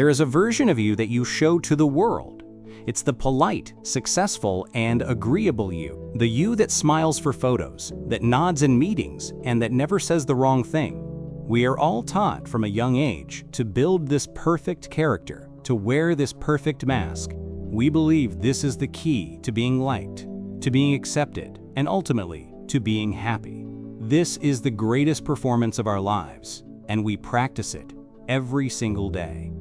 There is a version of you that you show to the world. It's the polite, successful, and agreeable you. The you that smiles for photos, that nods in meetings, and that never says the wrong thing. We are all taught from a young age to build this perfect character, to wear this perfect mask. We believe this is the key to being liked, to being accepted, and ultimately, to being happy. This is the greatest performance of our lives, and we practice it every single day.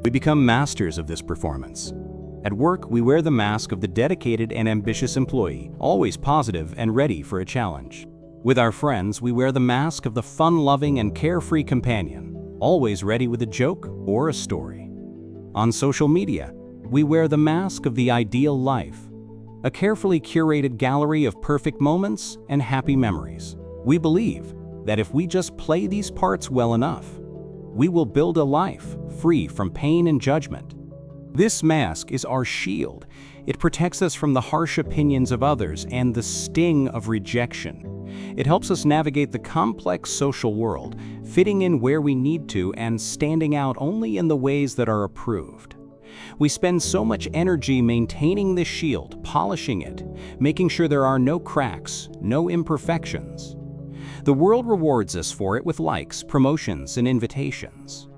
We become masters of this performance. At work, we wear the mask of the dedicated and ambitious employee, always positive and ready for a challenge. With our friends, we wear the mask of the fun-loving and carefree companion, always ready with a joke or a story. On social media, we wear the mask of the ideal life, a carefully curated gallery of perfect moments and happy memories. We believe that if we just play these parts well enough, we will build a life free from pain and judgment. This mask is our shield. It protects us from the harsh opinions of others and the sting of rejection. It helps us navigate the complex social world, fitting in where we need to and standing out only in the ways that are approved. We spend so much energy maintaining this shield, polishing it, making sure there are no cracks, no imperfections. The world rewards us for it with likes, promotions, and invitations.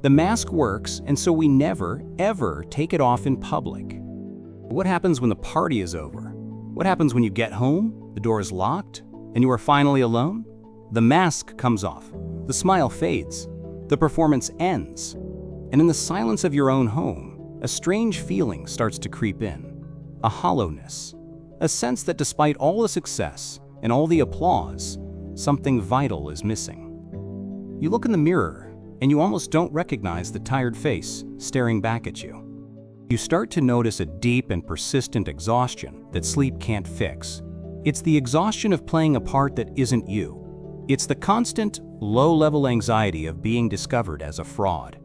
The mask works, and so we never, ever take it off in public. What happens when the party is over? What happens when you get home, the door is locked, and you are finally alone? The mask comes off, the smile fades, the performance ends, and in the silence of your own home, a strange feeling starts to creep in, a hollowness, a sense that despite all the success and all the applause, something vital is missing. You look in the mirror, and you almost don't recognize the tired face staring back at you. You start to notice a deep and persistent exhaustion that sleep can't fix. It's the exhaustion of playing a part that isn't you. It's the constant, low-level anxiety of being discovered as a fraud.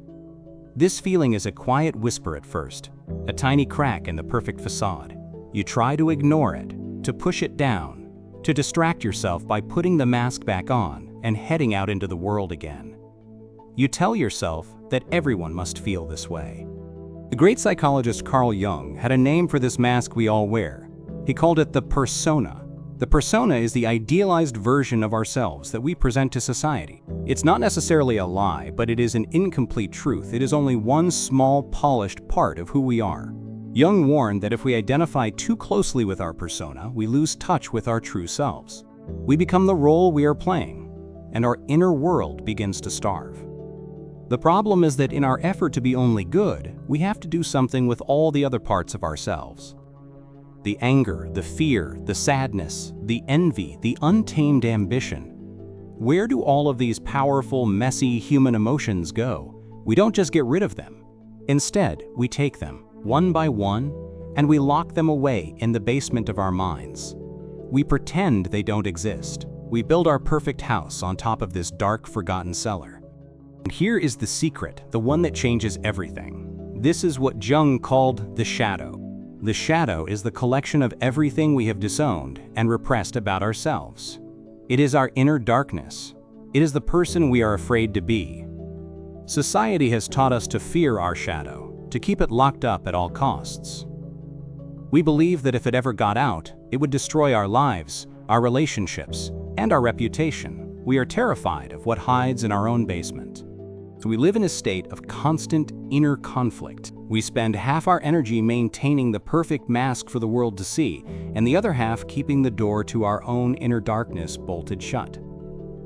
This feeling is a quiet whisper at first, a tiny crack in the perfect facade. You try to ignore it, to push it down, to distract yourself by putting the mask back on and heading out into the world again. You tell yourself that everyone must feel this way. The great psychologist Carl Jung had a name for this mask we all wear. He called it the persona. The persona is the idealized version of ourselves that we present to society. It's not necessarily a lie, but it is an incomplete truth. It is only one small, polished part of who we are. Jung warned that if we identify too closely with our persona, we lose touch with our true selves. We become the role we are playing, and our inner world begins to starve. The problem is that in our effort to be only good, we have to do something with all the other parts of ourselves. The anger, the fear, the sadness, the envy, the untamed ambition. Where do all of these powerful, messy human emotions go? We don't just get rid of them. Instead, we take them, one by one, and we lock them away in the basement of our minds. We pretend they don't exist. We build our perfect house on top of this dark, forgotten cellar. And here is the secret, the one that changes everything. This is what Jung called the shadow. The shadow is the collection of everything we have disowned and repressed about ourselves. It is our inner darkness. It is the person we are afraid to be. Society has taught us to fear our shadow, to keep it locked up at all costs. We believe that if it ever got out, it would destroy our lives, our relationships, and our reputation. We are terrified of what hides in our own basement. So we live in a state of constant inner conflict. We spend half our energy maintaining the perfect mask for the world to see, and the other half keeping the door to our own inner darkness bolted shut.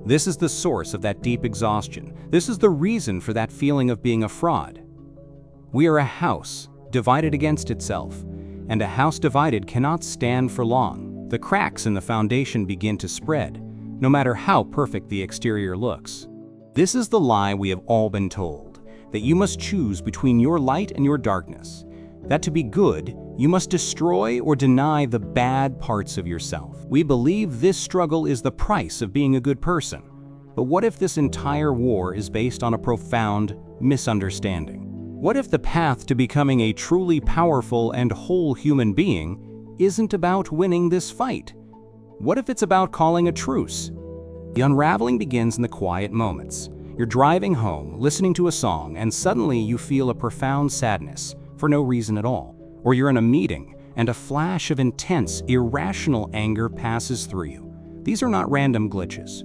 This is the source of that deep exhaustion. This is the reason for that feeling of being a fraud. We are a house divided against itself, and a house divided cannot stand for long. The cracks in the foundation begin to spread, no matter how perfect the exterior looks. This is the lie we have all been told, that you must choose between your light and your darkness, that to be good, you must destroy or deny the bad parts of yourself. We believe this struggle is the price of being a good person. But what if this entire war is based on a profound misunderstanding? What if the path to becoming a truly powerful and whole human being isn't about winning this fight? What if it's about calling a truce? The unraveling begins in the quiet moments, You're driving home, listening to a song, and suddenly you feel a profound sadness for no reason at all. Or you're in a meeting, and a flash of intense, irrational anger passes through you. These are not random glitches.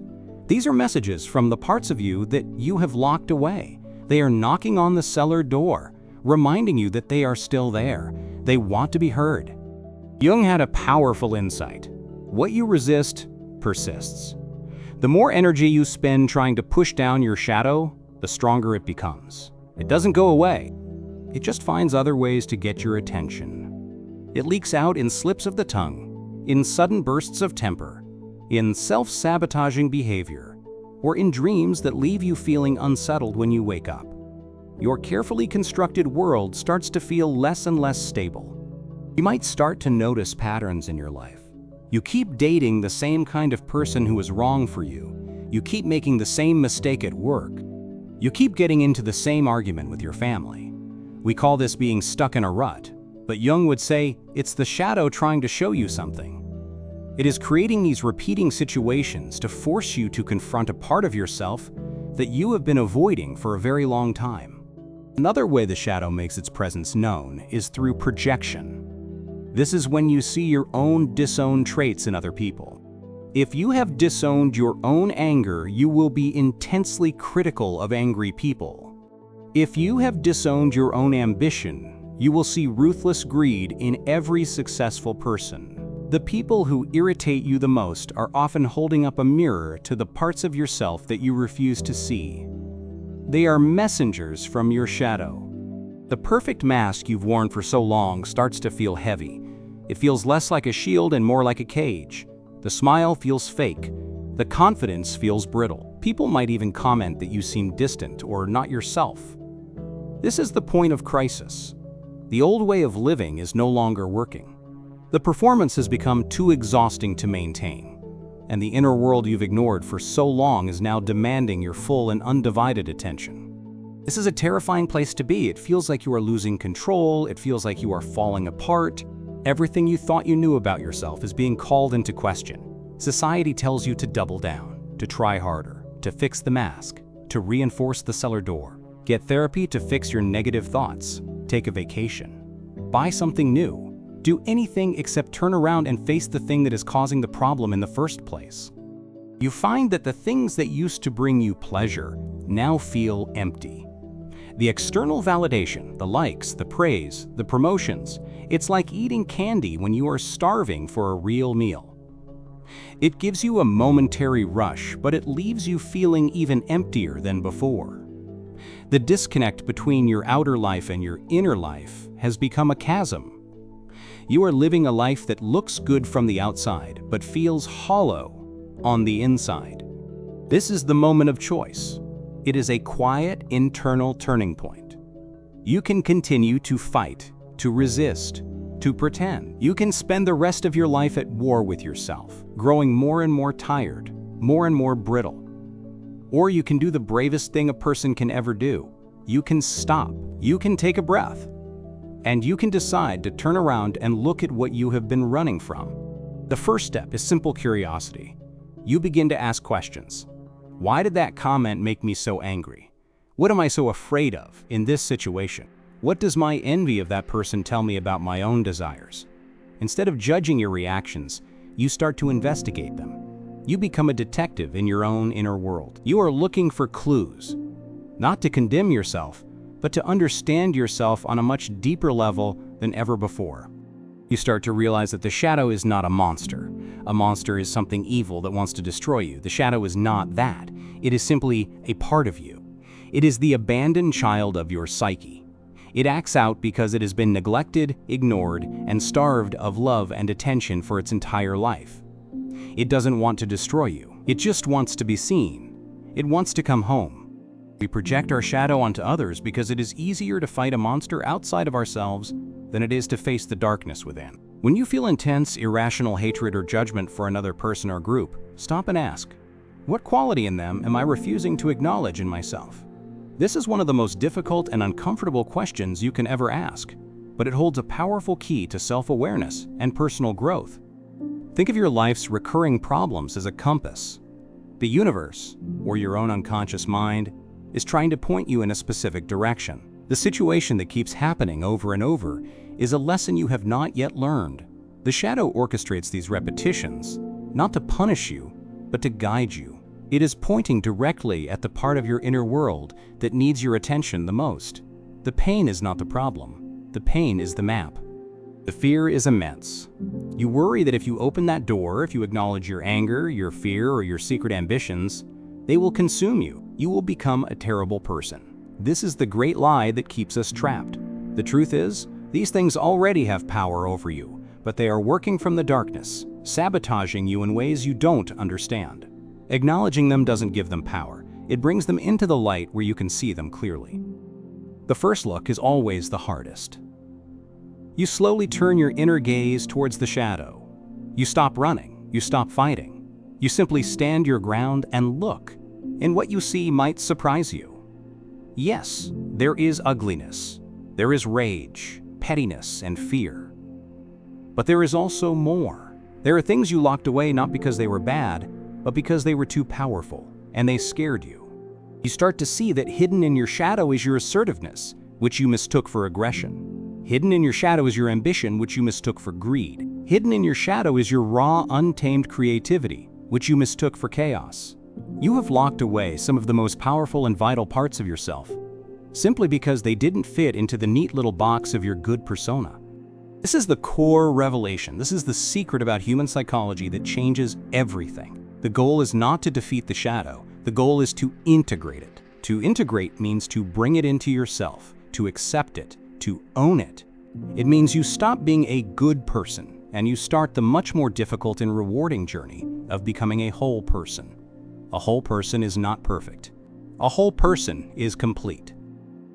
These are messages from the parts of you that you have locked away. They are knocking on the cellar door, reminding you that they are still there. They want to be heard. Jung had a powerful insight. What you resist persists. The more energy you spend trying to push down your shadow, the stronger it becomes. It doesn't go away. It just finds other ways to get your attention. It leaks out in slips of the tongue, in sudden bursts of temper, in self-sabotaging behavior, or in dreams that leave you feeling unsettled when you wake up. Your carefully constructed world starts to feel less and less stable. You might start to notice patterns in your life. You keep dating the same kind of person who is wrong for you. You keep making the same mistake at work. You keep getting into the same argument with your family. We call this being stuck in a rut, but Jung would say it's the shadow trying to show you something. It is creating these repeating situations to force you to confront a part of yourself that you have been avoiding for a very long time. Another way the shadow makes its presence known is through projection. This is when you see your own disowned traits in other people. If you have disowned your own anger, you will be intensely critical of angry people. If you have disowned your own ambition, you will see ruthless greed in every successful person. The people who irritate you the most are often holding up a mirror to the parts of yourself that you refuse to see. They are messengers from your shadow. The perfect mask you've worn for so long starts to feel heavy. It feels less like a shield and more like a cage. The smile feels fake. The confidence feels brittle. People might even comment that you seem distant or not yourself. This is the point of crisis. The old way of living is no longer working. The performance has become too exhausting to maintain, and the inner world you've ignored for so long is now demanding your full and undivided attention. This is a terrifying place to be. It feels like you are losing control. It feels like you are falling apart. Everything you thought you knew about yourself is being called into question. Society tells you to double down, to try harder, to fix the mask, to reinforce the cellar door. Get therapy to fix your negative thoughts. Take a vacation. Buy something new. Do anything except turn around and face the thing that is causing the problem in the first place. You find that the things that used to bring you pleasure now feel empty. The external validation, the likes, the praise, the promotions, it's like eating candy when you are starving for a real meal. It gives you a momentary rush, but it leaves you feeling even emptier than before. The disconnect between your outer life and your inner life has become a chasm. You are living a life that looks good from the outside, but feels hollow on the inside. This is the moment of choice. It is a quiet, internal turning point. You can continue to fight, to resist, to pretend. You can spend the rest of your life at war with yourself, growing more and more tired, more and more brittle. Or you can do the bravest thing a person can ever do. You can stop. You can take a breath. And you can decide to turn around and look at what you have been running from. The first step is simple curiosity. You begin to ask questions. Why did that comment make me so angry? What am I so afraid of in this situation? What does my envy of that person tell me about my own desires? Instead of judging your reactions, you start to investigate them. You become a detective in your own inner world. You are looking for clues, not to condemn yourself, but to understand yourself on a much deeper level than ever before. You start to realize that the shadow is not a monster. A monster is something evil that wants to destroy you. The shadow is not that. It is simply a part of you. It is the abandoned child of your psyche. It acts out because it has been neglected, ignored, and starved of love and attention for its entire life. It doesn't want to destroy you. It just wants to be seen. It wants to come home. We project our shadow onto others because it is easier to fight a monster outside of ourselves than it is to face the darkness within. When you feel intense, irrational hatred or judgment for another person or group, stop and ask, what quality in them am I refusing to acknowledge in myself? This is one of the most difficult and uncomfortable questions you can ever ask, but it holds a powerful key to self-awareness and personal growth. Think of your life's recurring problems as a compass. The universe, or your own unconscious mind, is trying to point you in a specific direction. The situation that keeps happening over and over is a lesson you have not yet learned. The shadow orchestrates these repetitions, not to punish you, but to guide you. It is pointing directly at the part of your inner world that needs your attention the most. The pain is not the problem. The pain is the map. The fear is immense. You worry that if you open that door, if you acknowledge your anger, your fear, or your secret ambitions, they will consume you. You will become a terrible person. This is the great lie that keeps us trapped. The truth is, these things already have power over you, but they are working from the darkness, sabotaging you in ways you don't understand. Acknowledging them doesn't give them power. It brings them into the light where you can see them clearly. The first look is always the hardest. You slowly turn your inner gaze towards the shadow. You stop running. You stop fighting. You simply stand your ground and look, and what you see might surprise you. Yes, there is ugliness. There is rage, pettiness, and fear. But there is also more. There are things you locked away not because they were bad, but because they were too powerful, and they scared you. You start to see that hidden in your shadow is your assertiveness, which you mistook for aggression. Hidden in your shadow is your ambition, which you mistook for greed. Hidden in your shadow is your raw, untamed creativity, which you mistook for chaos. You have locked away some of the most powerful and vital parts of yourself, simply because they didn't fit into the neat little box of your good persona. This is the core revelation. This is the secret about human psychology that changes everything. The goal is not to defeat the shadow. The goal is to integrate it. To integrate means to bring it into yourself, to accept it, to own it. It means you stop being a good person and you start the much more difficult and rewarding journey of becoming a whole person. A whole person is not perfect. A whole person is complete.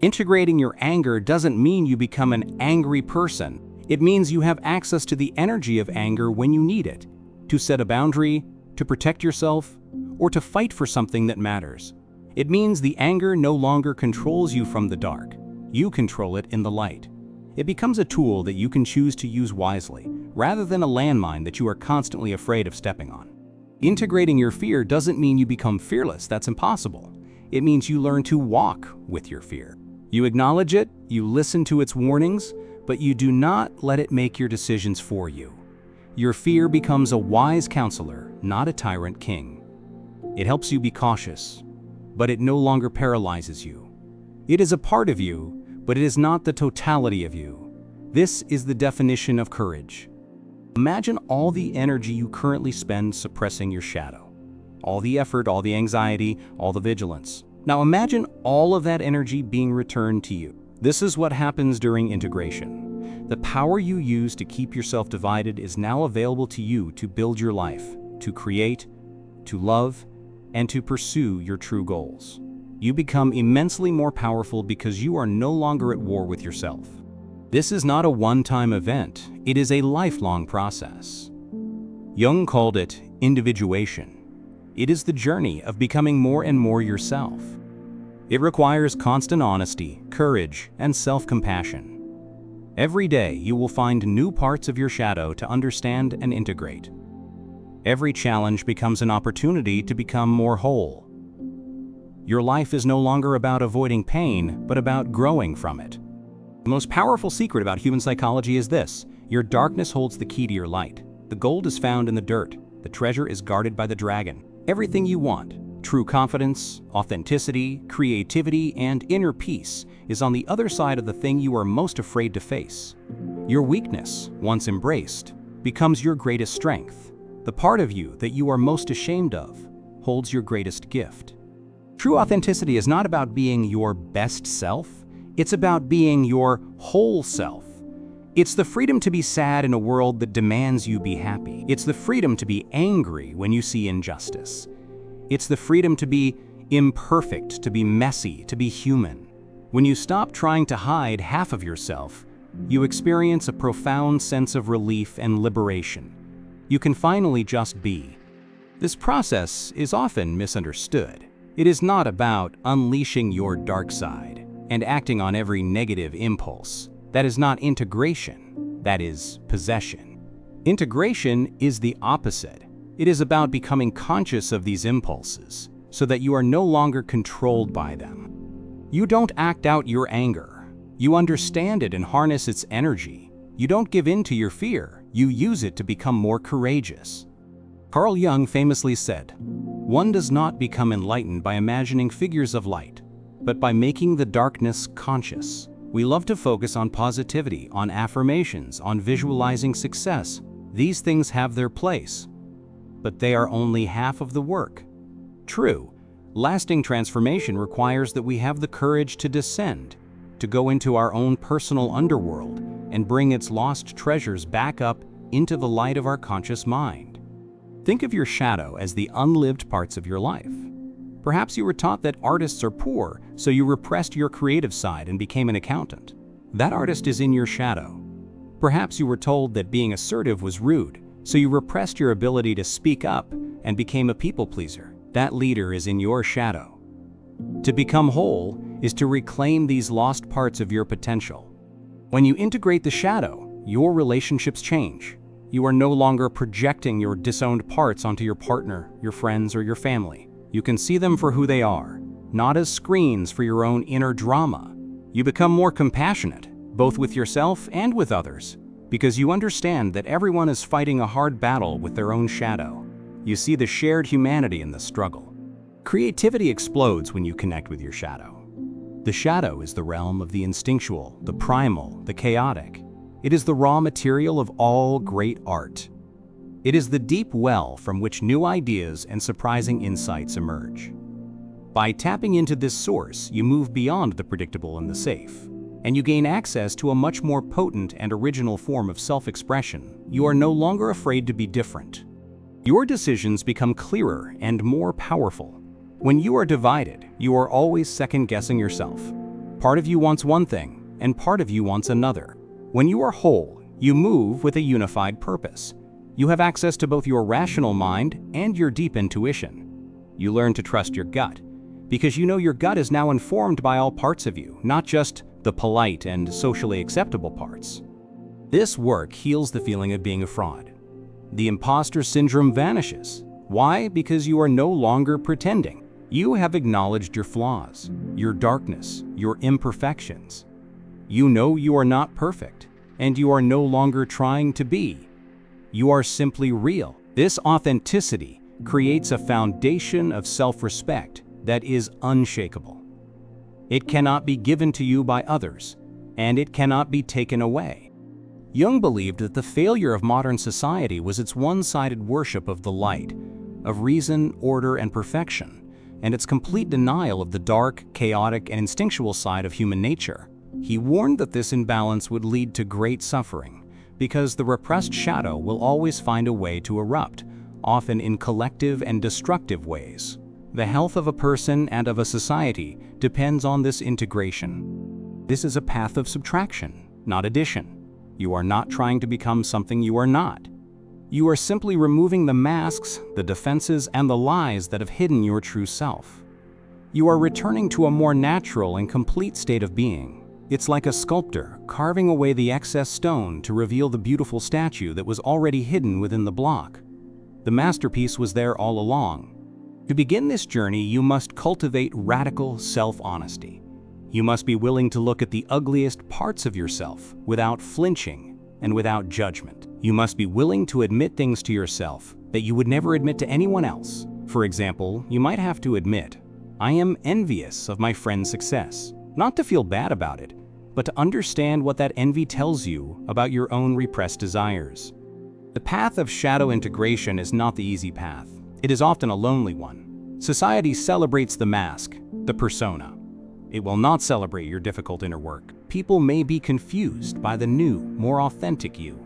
Integrating your anger doesn't mean you become an angry person. It means you have access to the energy of anger when you need it, to set a boundary, to protect yourself, or to fight for something that matters. It means the anger no longer controls you from the dark. You control it in the light. It becomes a tool that you can choose to use wisely, rather than a landmine that you are constantly afraid of stepping on. Integrating your fear doesn't mean you become fearless. That's impossible. It means you learn to walk with your fear. You acknowledge it, you listen to its warnings, but you do not let it make your decisions for you. Your fear becomes a wise counselor, not a tyrant king. It helps you be cautious, but it no longer paralyzes you. It is a part of you, but it is not the totality of you. This is the definition of courage. Imagine all the energy you currently spend suppressing your shadow. All the effort, all the anxiety, all the vigilance. Now imagine all of that energy being returned to you. This is what happens during integration. The power you use to keep yourself divided is now available to you to build your life, to create, to love, and to pursue your true goals. You become immensely more powerful because you are no longer at war with yourself. This is not a one-time event. It is a lifelong process. Jung called it individuation. It is the journey of becoming more and more yourself. It requires constant honesty, courage, and self-compassion. Every day, you will find new parts of your shadow to understand and integrate. Every challenge becomes an opportunity to become more whole. Your life is no longer about avoiding pain, but about growing from it. The most powerful secret about human psychology is this: your darkness holds the key to your light. The gold is found in the dirt. The treasure is guarded by the dragon. Everything you want, true confidence, authenticity, creativity, and inner peace, is on the other side of the thing you are most afraid to face. Your weakness, once embraced, becomes your greatest strength. The part of you that you are most ashamed of holds your greatest gift. True authenticity is not about being your best self. It's about being your whole self. It's the freedom to be sad in a world that demands you be happy. It's the freedom to be angry when you see injustice. It's the freedom to be imperfect, to be messy, to be human. When you stop trying to hide half of yourself, you experience a profound sense of relief and liberation. You can finally just be. This process is often misunderstood. It is not about unleashing your dark side and acting on every negative impulse. That is not integration. That is possession. Integration is the opposite. It is about becoming conscious of these impulses so that you are no longer controlled by them. You don't act out your anger. You understand it and harness its energy. You don't give in to your fear. You use it to become more courageous. Carl Jung famously said, "One does not become enlightened by imagining figures of light, but by making the darkness conscious." We love to focus on positivity, on affirmations, on visualizing success. These things have their place, but they are only half of the work. True, lasting transformation requires that we have the courage to descend, to go into our own personal underworld and bring its lost treasures back up into the light of our conscious mind. Think of your shadow as the unlived parts of your life. Perhaps you were taught that artists are poor, so you repressed your creative side and became an accountant. That artist is in your shadow. Perhaps you were told that being assertive was rude, so you repressed your ability to speak up and became a people pleaser. That leader is in your shadow. To become whole is to reclaim these lost parts of your potential. When you integrate the shadow, your relationships change. You are no longer projecting your disowned parts onto your partner, your friends, or your family. You can see them for who they are, not as screens for your own inner drama. You become more compassionate, both with yourself and with others, because you understand that everyone is fighting a hard battle with their own shadow. You see the shared humanity in the struggle. Creativity explodes when you connect with your shadow. The shadow is the realm of the instinctual, the primal, the chaotic. It is the raw material of all great art. It is the deep well from which new ideas and surprising insights emerge. By tapping into this source, you move beyond the predictable and the safe, and you gain access to a much more potent and original form of self-expression. You are no longer afraid to be different. Your decisions become clearer and more powerful. When you are divided, you are always second-guessing yourself. Part of you wants one thing, and part of you wants another. When you are whole, you move with a unified purpose. You have access to both your rational mind and your deep intuition. You learn to trust your gut, because you know your gut is now informed by all parts of you, not just the polite and socially acceptable parts. This work heals the feeling of being a fraud. The imposter syndrome vanishes. Why? Because you are no longer pretending. You have acknowledged your flaws, your darkness, your imperfections. You know you are not perfect, and you are no longer trying to be. You are simply real. This authenticity creates a foundation of self-respect that is unshakable. It cannot be given to you by others, and it cannot be taken away. Jung believed that the failure of modern society was its one-sided worship of the light, of reason, order, and perfection, and its complete denial of the dark, chaotic, and instinctual side of human nature. He warned that this imbalance would lead to great suffering, because the repressed shadow will always find a way to erupt, often in collective and destructive ways. The health of a person and of a society depends on this integration. This is a path of subtraction, not addition. You are not trying to become something you are not. You are simply removing the masks, the defenses, and the lies that have hidden your true self. You are returning to a more natural and complete state of being. It's like a sculptor carving away the excess stone to reveal the beautiful statue that was already hidden within the block. The masterpiece was there all along. To begin this journey, you must cultivate radical self-honesty. You must be willing to look at the ugliest parts of yourself without flinching and without judgment. You must be willing to admit things to yourself that you would never admit to anyone else. For example, you might have to admit, "I am envious of my friend's success." Not to feel bad about it, but to understand what that envy tells you about your own repressed desires. The path of shadow integration is not the easy path. It is often a lonely one. Society celebrates the mask, the persona. It will not celebrate your difficult inner work. People may be confused by the new, more authentic you.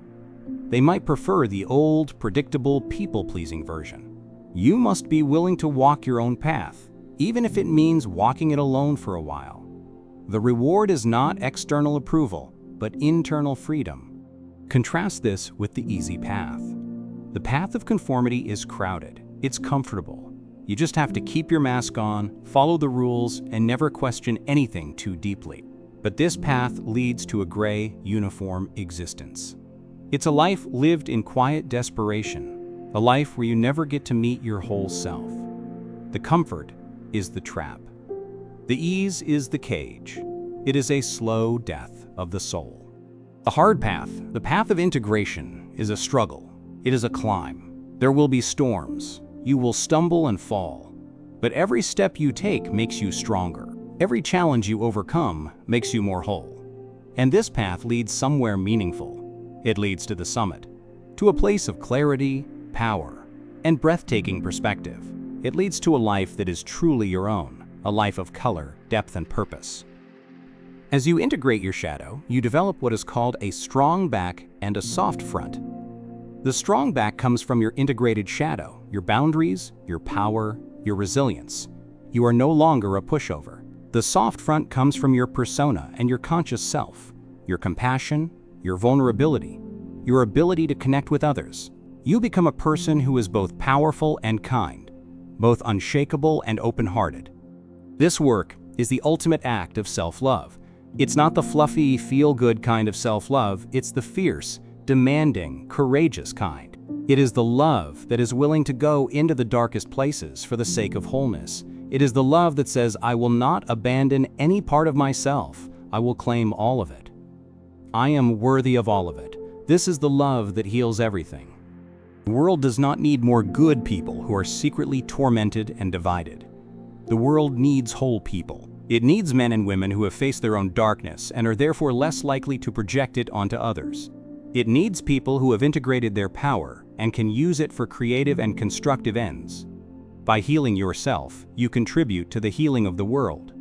They might prefer the old, predictable, people-pleasing version. You must be willing to walk your own path, even if it means walking it alone for a while. The reward is not external approval, but internal freedom. Contrast this with the easy path. The path of conformity is crowded. It's comfortable. You just have to keep your mask on, follow the rules, and never question anything too deeply. But this path leads to a gray, uniform existence. It's a life lived in quiet desperation. A life where you never get to meet your whole self. The comfort is the trap. The ease is the cage. It is a slow death of the soul. The hard path, the path of integration, is a struggle. It is a climb. There will be storms. You will stumble and fall. But every step you take makes you stronger. Every challenge you overcome makes you more whole. And this path leads somewhere meaningful. It leads to the summit, to a place of clarity, power, and breathtaking perspective. It leads to a life that is truly your own, a life of color, depth, and purpose. As you integrate your shadow, you develop what is called a strong back and a soft front. The strong back comes from your integrated shadow, your boundaries, your power, your resilience. You are no longer a pushover. The soft front comes from your persona and your conscious self, your compassion, your vulnerability, your ability to connect with others. You become a person who is both powerful and kind, both unshakable and open-hearted. This work is the ultimate act of self-love. It's not the fluffy, feel-good kind of self-love, it's the fierce, demanding, courageous kind. It is the love that is willing to go into the darkest places for the sake of wholeness. It is the love that says, I will not abandon any part of myself. I will claim all of it. I am worthy of all of it. This is the love that heals everything. The world does not need more good people who are secretly tormented and divided. The world needs whole people. It needs men and women who have faced their own darkness and are therefore less likely to project it onto others. It needs people who have integrated their power and can use it for creative and constructive ends. By healing yourself, you contribute to the healing of the world.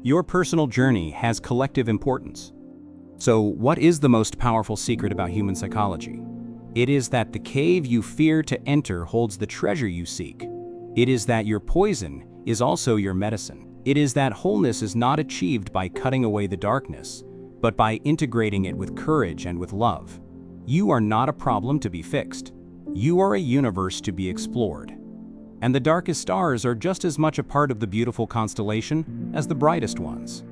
Your personal journey has collective importance. So, what is the most powerful secret about human psychology? It is that the cave you fear to enter holds the treasure you seek. It is that your poison is also your medicine. It is that wholeness is not achieved by cutting away the darkness, but by integrating it with courage and with love. You are not a problem to be fixed. You are a universe to be explored. And the darkest stars are just as much a part of the beautiful constellation as the brightest ones.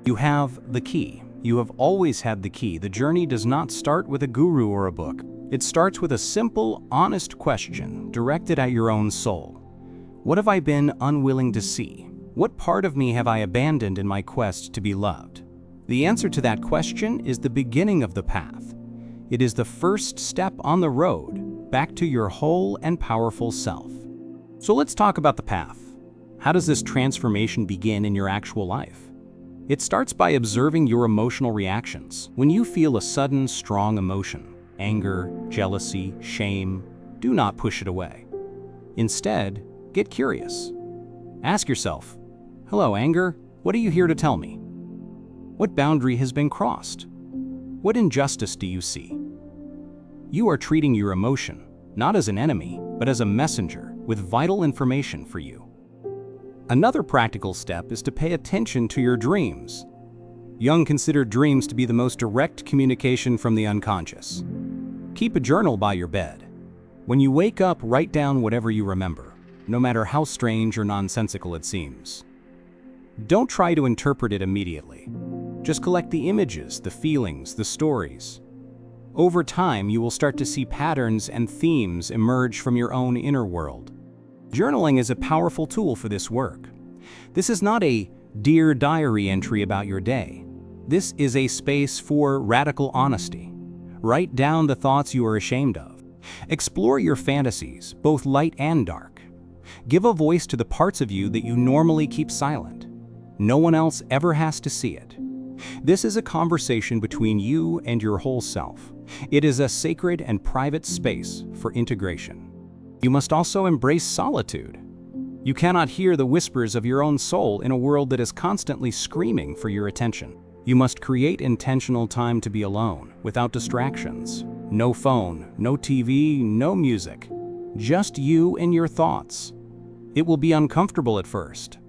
You have the key. You have always had the key. The journey does not start with a guru or a book. It starts with a simple, honest question directed at your own soul. What have I been unwilling to see? What part of me have I abandoned in my quest to be loved? The answer to that question is the beginning of the path. It is the first step on the road back to your whole and powerful self. So let's talk about the path. How does this transformation begin in your actual life? It starts by observing your emotional reactions. When you feel a sudden, strong emotion, anger, jealousy, shame, do not push it away. Instead, get curious. Ask yourself, hello, anger, what are you here to tell me? What boundary has been crossed? What injustice do you see? You are treating your emotion, not as an enemy, but as a messenger with vital information for you. Another practical step is to pay attention to your dreams. Jung considered dreams to be the most direct communication from the unconscious. Keep a journal by your bed. When you wake up, write down whatever you remember, no matter how strange or nonsensical it seems. Don't try to interpret it immediately. Just collect the images, the feelings, the stories. Over time, you will start to see patterns and themes emerge from your own inner world. Journaling is a powerful tool for this work. This is not a Dear Diary entry about your day. This is a space for radical honesty. Write down the thoughts you are ashamed of. Explore your fantasies, both light and dark. Give a voice to the parts of you that you normally keep silent. No one else ever has to see it. This is a conversation between you and your whole self. It is a sacred and private space for integration. You must also embrace solitude. You cannot hear the whispers of your own soul in a world that is constantly screaming for your attention. You must create intentional time to be alone, without distractions. No phone, no TV, no music. Just you and your thoughts. It will be uncomfortable at first.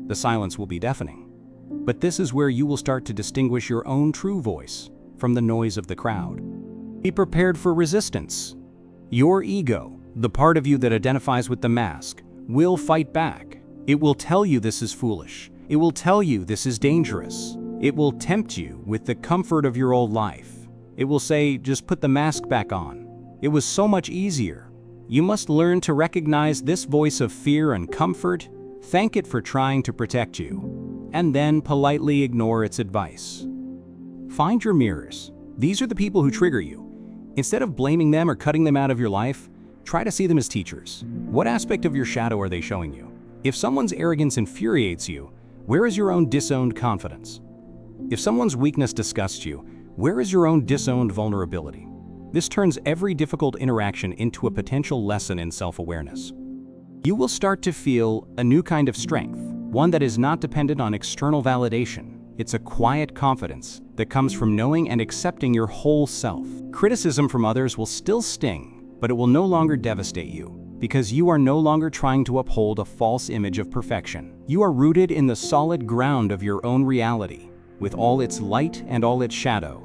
The silence will be deafening. But this is where you will start to distinguish your own true voice from the noise of the crowd. Be prepared for resistance. Your ego, the part of you that identifies with the mask, will fight back. It will tell you this is foolish. It will tell you this is dangerous. It will tempt you with the comfort of your old life. It will say, just put the mask back on. It was so much easier. You must learn to recognize this voice of fear and comfort, thank it for trying to protect you, and then politely ignore its advice. Find your mirrors. These are the people who trigger you. Instead of blaming them or cutting them out of your life, try to see them as teachers. What aspect of your shadow are they showing you? If someone's arrogance infuriates you, where is your own disowned confidence? If someone's weakness disgusts you, where is your own disowned vulnerability? This turns every difficult interaction into a potential lesson in self-awareness. You will start to feel a new kind of strength, one that is not dependent on external validation. It's a quiet confidence that comes from knowing and accepting your whole self. Criticism from others will still sting, but it will no longer devastate you, because you are no longer trying to uphold a false image of perfection. You are rooted in the solid ground of your own reality, with all its light and all its shadow.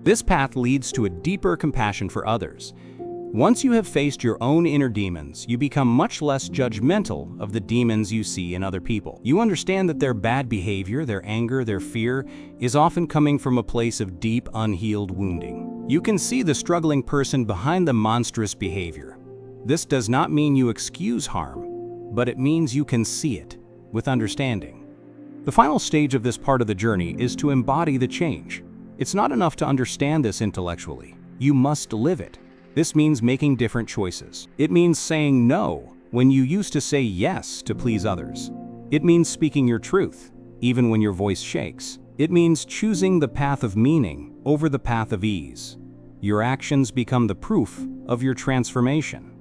This path leads to a deeper compassion for others. Once you have faced your own inner demons, you become much less judgmental of the demons you see in other people. You understand that their bad behavior, their anger, their fear is often coming from a place of deep, unhealed wounding. You can see the struggling person behind the monstrous behavior. This does not mean you excuse harm, but it means you can see it with understanding. The final stage of this part of the journey is to embody the change. It's not enough to understand this intellectually. You must live it. This means making different choices. It means saying no when you used to say yes to please others. It means speaking your truth, even when your voice shakes. It means choosing the path of meaning over the path of ease. Your actions become the proof of your transformation.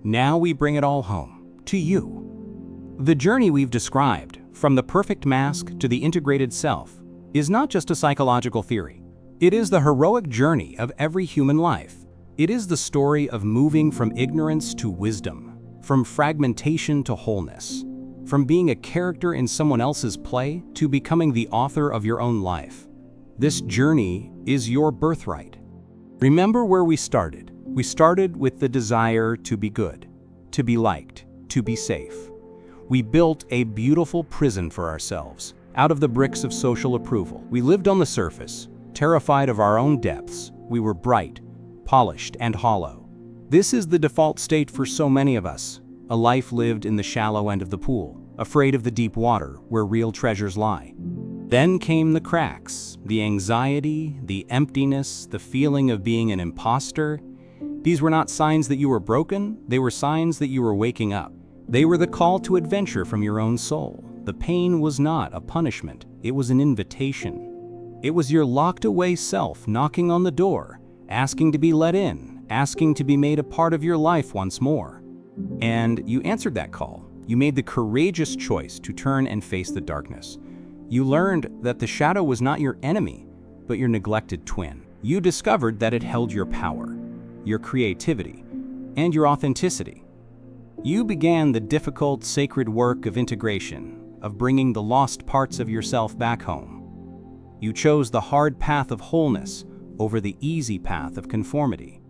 Now we bring it all home, to you. The journey we've described, from the perfect mask to the integrated self, is not just a psychological theory. It is the heroic journey of every human life. It is the story of moving from ignorance to wisdom, from fragmentation to wholeness, from being a character in someone else's play to becoming the author of your own life. This journey is your birthright. Remember where we started. We started with the desire to be good, to be liked, to be safe. We built a beautiful prison for ourselves, out of the bricks of social approval. We lived on the surface, terrified of our own depths. We were bright, polished, and hollow. This is the default state for so many of us, a life lived in the shallow end of the pool, afraid of the deep water where real treasures lie. Then came the cracks, the anxiety, the emptiness, the feeling of being an imposter. These were not signs that you were broken, they were signs that you were waking up. They were the call to adventure from your own soul. The pain was not a punishment, it was an invitation. It was your locked-away self knocking on the door, asking to be let in, asking to be made a part of your life once more. And you answered that call. You made the courageous choice to turn and face the darkness. You learned that the shadow was not your enemy, but your neglected twin. You discovered that it held your power, your creativity, and your authenticity. You began the difficult, sacred work of integration, of bringing the lost parts of yourself back home. You chose the hard path of wholeness over the easy path of conformity.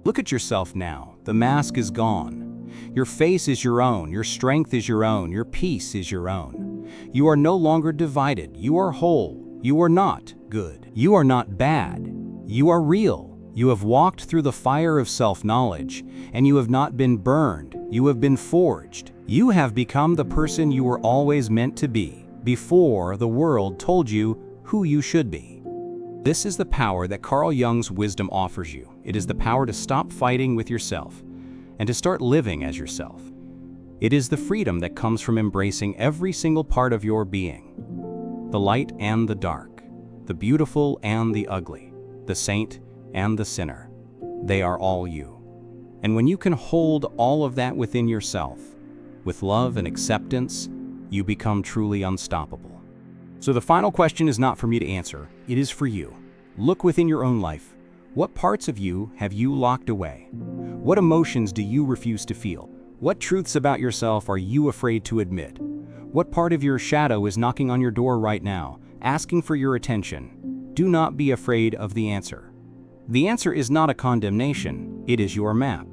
Look at yourself now. The mask is gone. Your face is your own, your strength is your own, your peace is your own. You are no longer divided. You are whole. You are not good. You are not bad. You are real. You have walked through the fire of self-knowledge, and you have not been burned. You have been forged. You have become the person you were always meant to be, before the world told you who you should be. This is the power that Carl Jung's wisdom offers you. It is the power to stop fighting with yourself and to start living as yourself. It is the freedom that comes from embracing every single part of your being, the light and the dark, the beautiful and the ugly, the saint and the sinner. They are all you. And when you can hold all of that within yourself, with love and acceptance, you become truly unstoppable. So the final question is not for me to answer, it is for you. Look within your own life. What parts of you have you locked away? What emotions do you refuse to feel? What truths about yourself are you afraid to admit? What part of your shadow is knocking on your door right now, asking for your attention? Do not be afraid of the answer. The answer is not a condemnation, it is your map.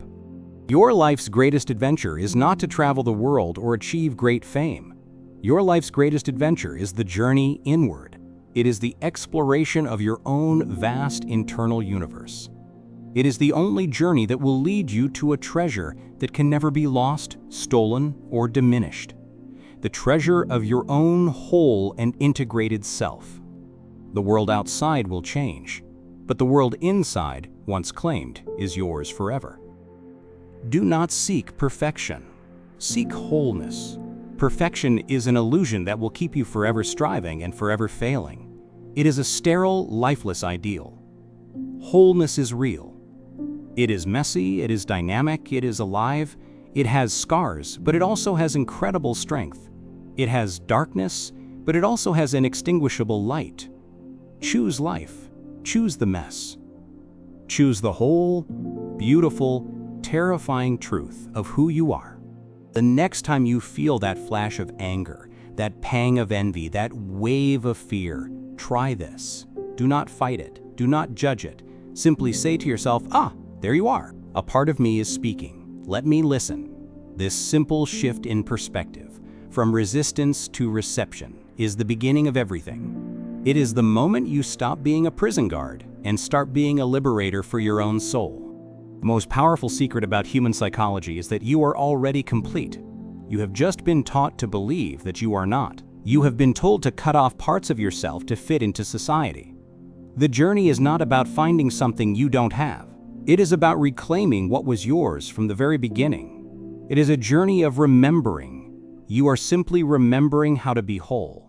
Your life's greatest adventure is not to travel the world or achieve great fame. Your life's greatest adventure is the journey inward. It is the exploration of your own vast internal universe. It is the only journey that will lead you to a treasure that can never be lost, stolen, or diminished. The treasure of your own whole and integrated self. The world outside will change, but the world inside, once claimed, is yours forever. Do not seek perfection. Seek wholeness. Perfection is an illusion that will keep you forever striving and forever failing. It is a sterile, lifeless ideal. Wholeness is real. It is messy, it is dynamic, it is alive, it has scars, but it also has incredible strength. It has darkness, but it also has inextinguishable light. Choose life. Choose the mess. Choose the whole, beautiful, terrifying truth of who you are. The next time you feel that flash of anger, that pang of envy, that wave of fear, try this. Do not fight it. Do not judge it. Simply say to yourself, there you are. A part of me is speaking. Let me listen. This simple shift in perspective, from resistance to reception, is the beginning of everything. It is the moment you stop being a prison guard and start being a liberator for your own soul. The most powerful secret about human psychology is that you are already complete. You have just been taught to believe that you are not. You have been told to cut off parts of yourself to fit into society. The journey is not about finding something you don't have. It is about reclaiming what was yours from the very beginning. It is a journey of remembering. You are simply remembering how to be whole.